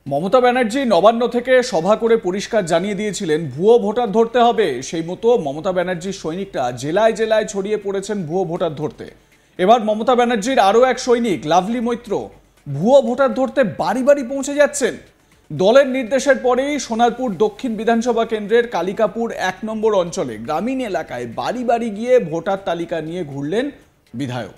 মমতা ব্যানার্জি নবান্ন থেকে সভা করে পরিষ্কার জানিয়ে দিয়েছিলেন ভুয়ো ভোটার ধরতে হবে। সেই মতো মমতা ব্যানার্জির সৈনিকরা জেলায় জেলায় ছড়িয়ে পড়েছেন ভুয়ো ভোটার ধরতে। এবার মমতা ব্যানার্জির আরও এক সৈনিক লাভলি মৈত্র ভুয়ো ভোটার ধরতে বাড়ি বাড়ি পৌঁছে যাচ্ছেন। দলের নির্দেশের পরেই সোনারপুর দক্ষিণ বিধানসভা কেন্দ্রের কালিকাপুর ১ নম্বর অঞ্চলে গ্রামীণ এলাকায় বাড়ি বাড়ি গিয়ে ভোটার তালিকা নিয়ে ঘুরলেন বিধায়ক।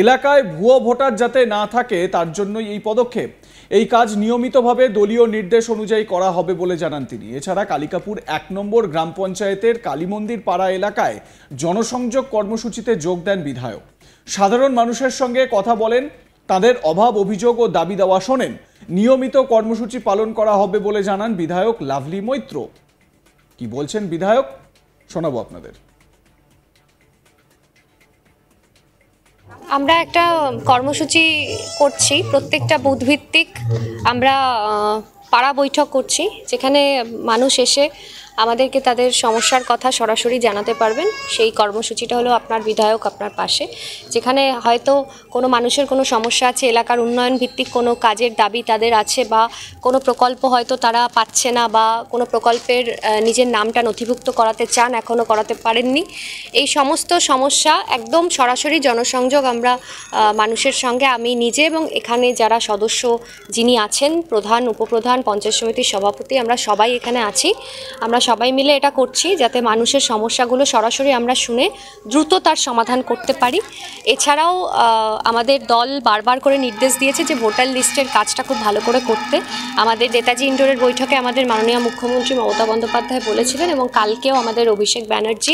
এলাকায় ভুয়ো ভোটার যাতে না থাকে তার জন্যই এই পদক্ষেপ। এই কাজ নিয়মিতভাবে দলীয় নির্দেশ অনুযায়ী করা হবে বলে জানান তিনি। এছাড়া কালিকাপুর ১ নম্বর গ্রাম পঞ্চায়েতের কালীমন্দির পাড়া এলাকায় জনসংযোগ কর্মসূচিতে যোগ দেন বিধায়ক। সাধারণ মানুষের সঙ্গে কথা বলেন, তাদের অভাব অভিযোগ ও দাবি দেওয়া শোনেন। নিয়মিত কর্মসূচি পালন করা হবে বলে জানান বিধায়ক লাভলি মৈত্র। কি বলছেন বিধায়ক শোনাবো আপনাদের। আমরা একটা কর্মসূচি করছি, প্রত্যেকটা বুথ ভিত্তিক আমরা পাড়া বৈঠক করছি, যেখানে মানুষ এসে আমাদেরকে তাদের সমস্যার কথা সরাসরি জানাতে পারবেন। সেই কর্মসূচিটা হলো আপনার বিধায়ক আপনার পাশে, যেখানে হয়তো কোনো মানুষের কোনো সমস্যা আছে, এলাকার উন্নয়ন ভিত্তিক কোনো কাজের দাবি তাদের আছে, বা কোনো প্রকল্প হয়তো তারা পাচ্ছে না, বা কোনো প্রকল্পের নিজের নামটা নথিভুক্ত করাতে চান, এখনও করাতে পারেননি। এই সমস্ত সমস্যা একদম সরাসরি জনসংযোগ আমরা মানুষের সঙ্গে, আমি নিজে এবং এখানে যারা সদস্য যিনি আছেন, প্রধান উপপ্রধান পঞ্চায়েত সমিতির সভাপতি, আমরা সবাই এখানে আছি। আমরা সবাই মিলে এটা করছি যাতে মানুষের সমস্যাগুলো সরাসরি আমরা শুনে দ্রুত তার সমাধান করতে পারি। এছাড়াও আমাদের দল বারবার করে নির্দেশ দিয়েছে যে ভোটার লিস্টের কাজটা খুব ভালো করে করতে। আমাদের নেতাজি ইন্ডোরের বৈঠকে আমাদের মাননীয় মুখ্যমন্ত্রী মমতা বন্দ্যোপাধ্যায় বলেছিলেন, এবং কালকেও আমাদের অভিষেক ব্যানার্জি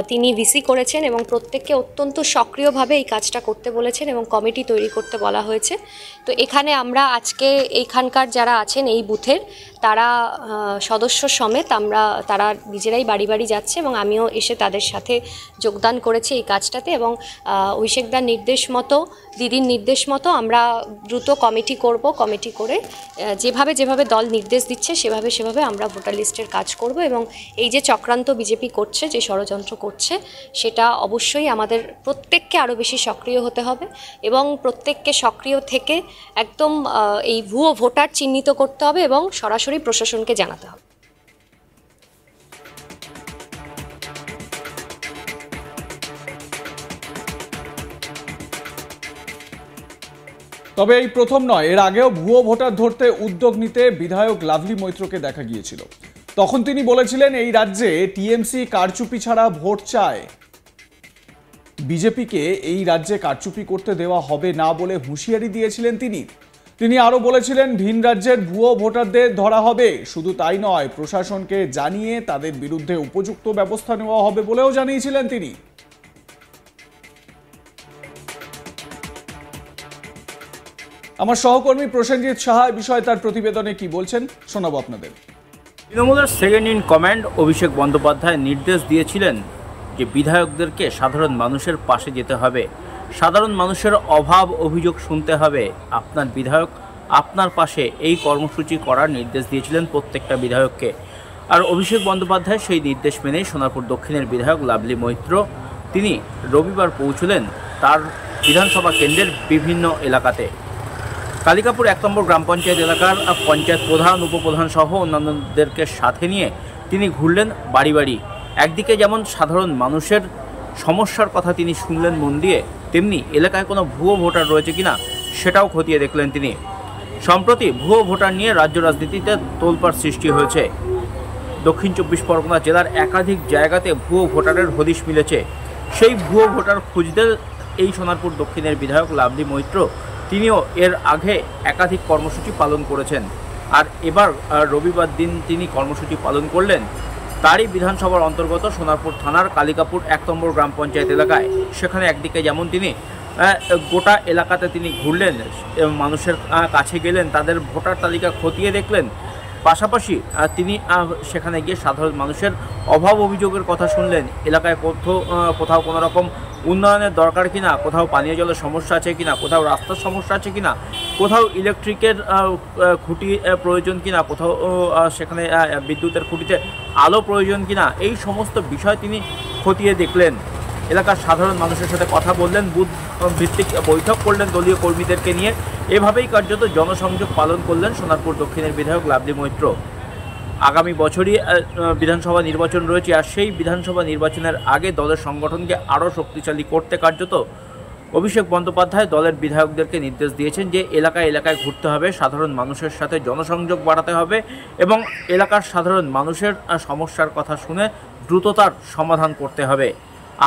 তিনি ভিসি করেছেন এবং প্রত্যেককে অত্যন্ত সক্রিয়ভাবে এই কাজটা করতে বলেছেন এবং কমিটি তৈরি করতে বলা হয়েছে। তো এখানে আমরা আজকে এইখানকার যারা আছেন এই বুথের, তারা সদস্য সমেত তারা নিজেরাই বাড়ি বাড়ি যাচ্ছে, এবং আমিও এসে তাদের সাথে যোগদান করেছি এই কাজটাতে। এবং অভিষেকদার নির্দেশ মতো, দিদির নির্দেশ মতো আমরা দ্রুত কমিটি করব। কমিটি করে যেভাবে দল নির্দেশ দিচ্ছে সেভাবে আমরা ভোটার লিস্টের কাজ করব। এবং এই যে চক্রান্ত বিজেপি করছে, যে ষড়যন্ত্র করছে, সেটা অবশ্যই আমাদের প্রত্যেককে আরও বেশি সক্রিয় হতে হবে, এবং প্রত্যেককে সক্রিয় থেকে একদম এই ভুয়ো ভোটার চিহ্নিত করতে হবে এবং সরাসরি প্রশাসনকে জানাতে হবে। তবে এই প্রথম নয়, এর আগেও ভুয়ো ভোটার ধরতে উদ্যোগ নিতে বিধায়ক লাভলি মৈত্রকে দেখা গিয়েছিল। তখন তিনি বলেছিলেন এই রাজ্যে টিএমসি কারচুপি ছাড়া ভোট চায়। বিজেপিকে এই রাজ্যে কারচুপি করতে দেওয়া হবে না বলে হুঁশিয়ারি দিয়েছিলেন তিনি আরো বলেছিলেন ভিন রাজ্যের ভুয়ো ভোটারদের ধরা হবে। শুধু তাই নয়, প্রশাসনকে জানিয়ে তাদের বিরুদ্ধে উপযুক্ত ব্যবস্থা নেওয়া হবে বলেও জানিয়েছিলেন তিনি। আমার সহকর্মী প্রসেনজিৎ সাহা বিষয়ে তার প্রতিবেদনে কি বলছেন শোনাবো আপনাদের। তৃণমূলের second in command Abhishek Bandyopadhyay নির্দেশ দিয়েছিলেন যে বিধায়কদেরকে সাধারণ মানুষের পাশে যেতে হবে, সাধারণ মানুষের অভাব অভিযোগ শুনতে হবে। আপনার বিধায়ক আপনার পাশে, এই কর্মসূচি করার নির্দেশ দিয়েছিলেন প্রত্যেকটা বিধায়ককে। আর অভিষেক বন্দ্যোপাধ্যায় সেই নির্দেশ মেনেই সোনারপুর দক্ষিণের বিধায়ক লাভলি মৈত্র তিনি রবিবার পৌঁছলেন তার বিধানসভা কেন্দ্রের বিভিন্ন এলাকাতে। কালিকাপুর ১ নম্বর গ্রাম পঞ্চায়েত এলাকার পঞ্চায়েত প্রধান উপপ্রধান সহ অন্যান্যদেরকে সাথে নিয়ে তিনি ঘুরলেন বাড়ি বাড়ি। একদিকে যেমন সাধারণ মানুষের সমস্যার কথা তিনি শুনলেন মন দিয়ে, তেমনি এলাকায় কোনো ভুয়ো ভোটার রয়েছে কিনা সেটাও খতিয়ে দেখলেন তিনি। সম্প্রতি ভুয়ো ভোটার নিয়ে রাজ্য রাজনীতিতে তোলপাড় সৃষ্টি হয়েছে। দক্ষিণ ২৪ পরগনা জেলার একাধিক জায়গাতে ভুয়ো ভোটারের হদিশ মিলেছে। সেই ভুয়ো ভোটার খুঁজতে এই সোনারপুর দক্ষিণের বিধায়ক লাভলি মৈত্র তিনিও এর আগে একাধিক কর্মসূচি পালন করেছেন। আর এবার রবিবার দিন তিনি কর্মসূচি পালন করলেন তারই বিধানসভার অন্তর্গত সোনারপুর থানার কালিকাপুর ১ নম্বর গ্রাম পঞ্চায়েত এলাকায়। সেখানে একদিকে যেমন তিনি গোটা এলাকাতে তিনি ঘুরলেন, মানুষের কাছে গেলেন, তাদের ভোটার তালিকা খতিয়ে দেখলেন, পাশাপাশি তিনি সেখানে গিয়ে সাধারণ মানুষের অভাব অভিযোগের কথা শুনলেন। এলাকায় কোথাও কোনো রকম উন্নয়নের দরকার কিনা, কোথাও পানীয় জলের সমস্যা আছে কিনা, কোথাও রাস্তার সমস্যা আছে কিনা, কোথাও ইলেকট্রিকের খুঁটি প্রয়োজন কিনা, কোথাও সেখানে বিদ্যুতের খুঁটিতে আলো প্রয়োজন কিনা, এই সমস্ত বিষয় তিনি খতিয়ে দেখলেন। এলাকার সাধারণ মানুষের সাথে কথা বললেন, বুথ ভিত্তিক বৈঠক করলেন দলীয় কর্মীদেরকে নিয়ে। এভাবেই কার্যত জনসংযোগ পালন করলেন সোনারপুর দক্ষিণের বিধায়ক লাভলি মৈত্র। আগামী বছরই বিধানসভা নির্বাচন রয়েছে, আর সেই বিধানসভা নির্বাচনের আগে দলের সংগঠনকে আরও শক্তিশালী করতে কার্যত অভিষেক বন্দ্যোপাধ্যায় দলের বিধায়কদেরকে নির্দেশ দিয়েছেন যে এলাকায় এলাকায় ঘুরতে হবে, সাধারণ মানুষের সাথে জনসংযোগ বাড়াতে হবে এবং এলাকার সাধারণ মানুষের সমস্যার কথা শুনে দ্রুততার সমাধান করতে হবে।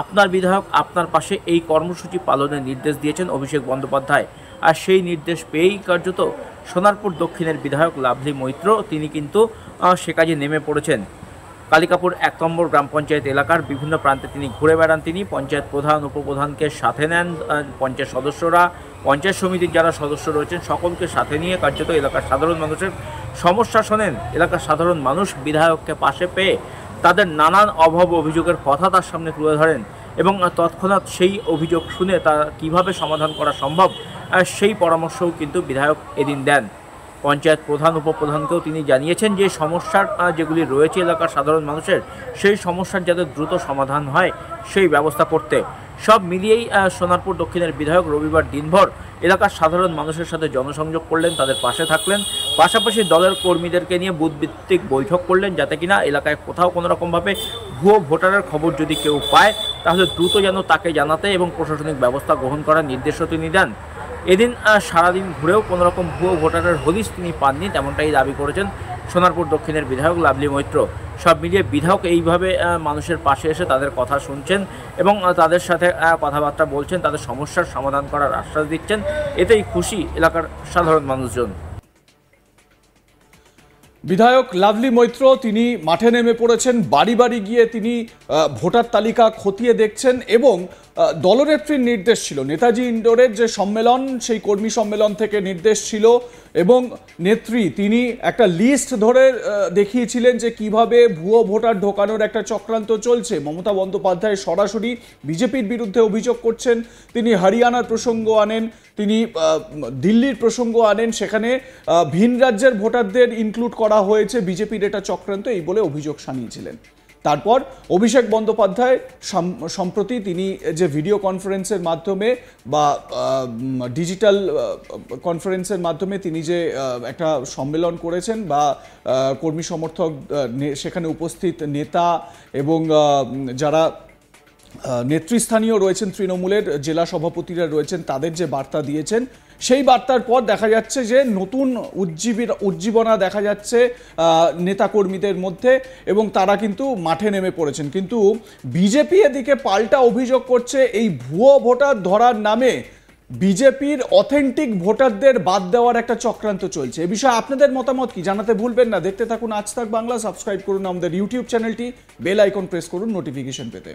আপনার বিধায়ক আপনার পাশে এই কর্মসূচি পালনের নির্দেশ দিয়েছেন অভিষেক বন্দ্যোপাধ্যায়। আর সেই নির্দেশ পেয়েই কার্যত সোনারপুর দক্ষিণের বিধায়ক লাভলি মৈত্র তিনি কিন্তু সে কাজে নেমে পড়েছেন। কালিকাপুর ১ নম্বর গ্রাম পঞ্চায়েত এলাকার বিভিন্ন প্রান্তে তিনি ঘুরে বেড়ান। তিনি পঞ্চায়েত প্রধান, উপপ্রধানকে সাথে নেন, পঞ্চায়েত সদস্যরা, পঞ্চায়েত সমিতির যারা সদস্য রয়েছেন সকলকে সাথে নিয়ে কার্যত এলাকার সাধারণ মানুষের সমস্যা শোনেন। এলাকার সাধারণ মানুষ বিধায়ককে পাশে পেয়ে তাদের নানান অভাব অভিযোগের কথা তার সামনে তুলে ধরেন এবং তৎক্ষণাৎ সেই অভিযোগ শুনে তা কীভাবে সমাধান করা সম্ভব সেই পরামর্শও কিন্তু বিধায়ক এদিন দেন। পঞ্চায়েত প্রধান, উপপ্রধানকেও তিনি জানিয়েছেন যে সমস্যার যেগুলি রয়েছে এলাকার সাধারণ মানুষের, সেই সমস্যার যাতে দ্রুত সমাধান হয় সেই ব্যবস্থা করতে। সব মিলিয়েই সোনারপুর দক্ষিণের বিধায়ক রবিবার দিনভর এলাকার সাধারণ মানুষের সাথে জনসংযোগ করলেন, তাদের পাশে থাকলেন, পাশাপাশি দলের কর্মীদেরকে নিয়ে বুথভিত্তিক বৈঠক করলেন যাতে কিনা এলাকায় কোথাও কোনো রকমভাবে ভুয়ো ভোটারের খবর যদি কেউ পায় তাহলে দ্রুত যেন তাকে জানাতে এবং প্রশাসনিক ব্যবস্থা গ্রহণ করার নির্দেশও তিনি দেন। এদিন সারাদিন ঘুরেও কোনো রকম ভুয়ো ভোটারের হদিশ তিনি পাননি, তেমনটাই দাবি করেছেন সোনারপুর দক্ষিণের বিধায়ক লাভলি মৈত্র। সব মিলিয়ে বিধায়ক এইভাবে মানুষের পাশে এসে তাদের কথা শুনছেন এবং তাদের সাথে কথাবার্তা বলছেন, তাদের সমস্যার সমাধান করার আশ্বাস দিচ্ছেন। এতেই খুশি এলাকার সাধারণ মানুষজন। বিধায়ক লাভলি মৈত্র তিনি মাঠে নেমে পড়েছেন, বাড়ি বাড়ি গিয়ে তিনি ভোটার তালিকা খতিয়ে দেখছেন এবং দলনেত্রীর নির্দেশ ছিল, নেতাজি ইন্ডোরের যে সম্মেলন সেই কর্মী সম্মেলন থেকে নির্দেশ ছিল এবং নেত্রী তিনি একটা লিস্ট ধরে দেখিয়েছিলেন যে কিভাবে ভুয়ো ভোটার ঢোকানোর একটা চক্রান্ত চলছে। মমতা বন্দ্যোপাধ্যায় সরাসরি বিজেপির বিরুদ্ধে অভিযোগ করছেন, তিনি হরিয়ানার প্রসঙ্গ আনেন, তিনি দিল্লির প্রসঙ্গ আনেন, সেখানে ভিন রাজ্যের ভোটারদের ইনক্লুড করা হয়েছে, বিজেপির এটা চক্রান্ত এই বলে অভিযোগ শানিয়েছিলেন। তারপর অভিষেক বন্দ্যোপাধ্যায় সম্প্রতি তিনি যে ভিডিও কনফারেন্সের মাধ্যমে বা ডিজিটাল কনফারেন্সের মাধ্যমে তিনি যে একটা সম্মেলন করেছেন বা কর্মী সমর্থক সেখানে উপস্থিত নেতা এবং যারা নেতৃস্থানীয় রয়েছেন, তৃণমূলের জেলা সভাপতিরা রয়েছেন, তাদের যে বার্তা দিয়েছেন সেই বার্তার পর দেখা যাচ্ছে যে নতুন উজ্জীবনা দেখা যাচ্ছে নেতাকর্মীদের মধ্যে এবং তারা কিন্তু মাঠে নেমে পড়েছেন। কিন্তু বিজেপি এদিকে পাল্টা অভিযোগ করছে এই ভুয়ো ভোটার ধরার নামে বিজেপির অথেন্টিক ভোটারদের বাদ দেওয়ার একটা চক্রান্ত চলছে। এ বিষয়ে আপনাদের মতামত কি জানাতে ভুলবেন না। দেখতে থাকুন আজ তাক বাংলা, সাবস্ক্রাইব করুন আমাদের ইউটিউব চ্যানেলটি, বেল আইকন প্রেস করুন নোটিফিকেশন পেতে।